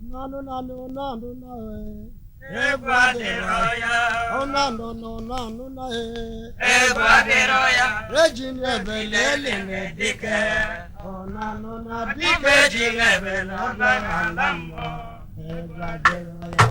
No, no, no, no, no, no, no. Egwaderoya. Oh, no, no, no, no, no, no. Egwaderoya. Regina Belele Dike. Oh, no, no, no, Dike. Regina Belele. Egwaderoya.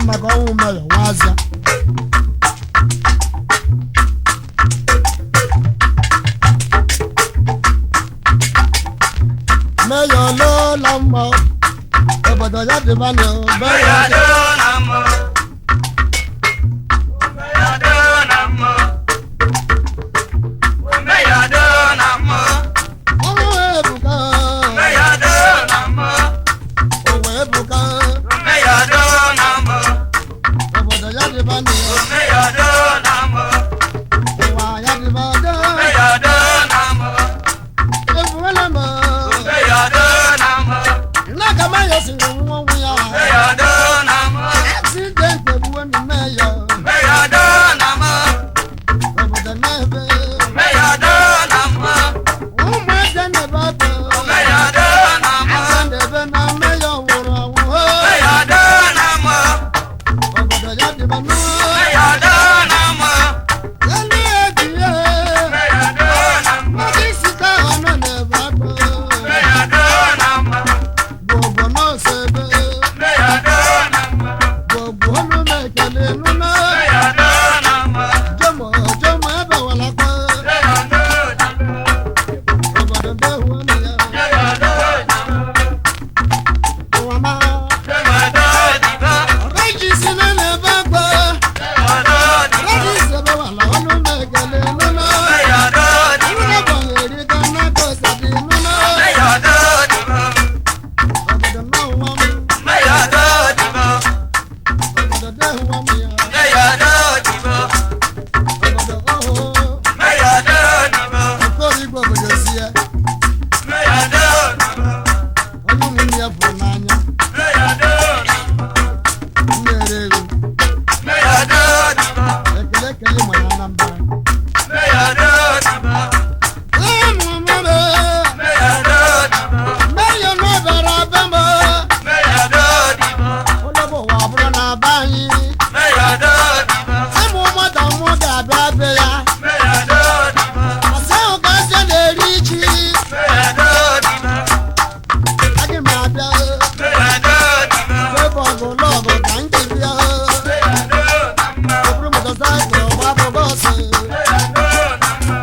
Maka ọnwụ mmadụ nwazịa meya ọlụla mma obodo ya dịba na Meya dona mo. Meya dona mo. Meya dona mo. ọnwụ ebuka Meya dona mo. ụwa ebuka Meya dona mo. obodo ya dịba na Meya dona mo. ụwa ya dịba da Meya dona mo. ebuwele ma Meya dona mo. n'aka meya siri nwa ọnwụ ya Meya dona mo. accident egbuwe na meya Meya dona mo. obodo na-ebe Meya dona mo. ụmụ eze na-ebe aka Meya dona mo. eze na-ebe na meya nwụrụ anwụ Meya dona mo. obodo ya dịba na Meya dona mo. elu eji ya Meya dona mo. mmadụ isi ka ha nọ na-ebe aka Meya dona mo. gbogbo nọọsụ ebe Meya dona mo. gbogbo ọnụ na-ekele nụna Meya dona mo. jomo jomo ebe walakwa Meya dona mo. obodo mbe huo na ya Meya dona mo. ụwa ma Meya dona mo. ọreji si na na-ebe akpa Meya dona mo. ọreji si ebe wala ọnụ na-ekele nụna Meya dona mo. ụlọ gbanwere ka nnaka osadi nụna Meya dona mo. obodo na ụwa m Meya dona mo. obodo de huo m ya Meya dona mo. obodo ọhụụ Meya dona mo. okorigwe obodo si ya Meya dona mo. onye ụmụnne ya fụrụ n'anya Meya dona mo. nyere ego Meya dona mo. ekele ekele ma ya Anambra Meya dona mo. ụmụ mmadụ Meya dona mo. meyo n'ọbara be m Meya dona mo. ụlọbụ ụwa bụrụ na be anyị Meya dona mo. ụmụ nwata mụ ga-abịa be ya Meya dona mo. asị ahụ ka eze na-eri ji Meya dona mo. agị m abịa Meya dona mo. ebe ọgụ lọgụ ka m ji bịa Meya dona mo. oburu motosaịkụl gbapụ bọsụ Meya dona mo.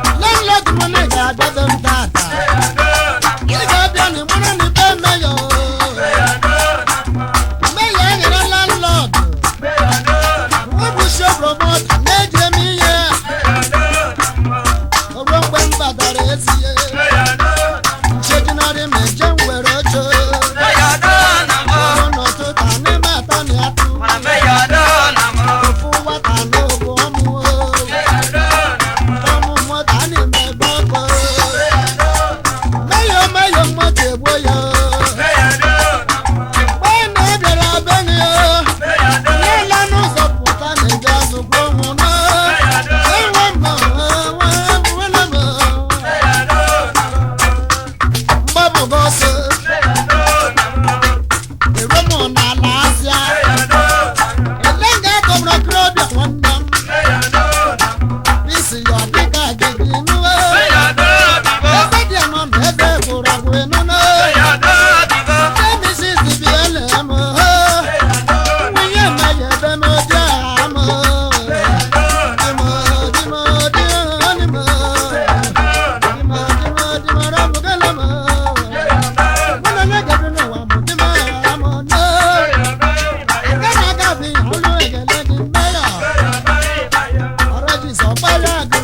Elago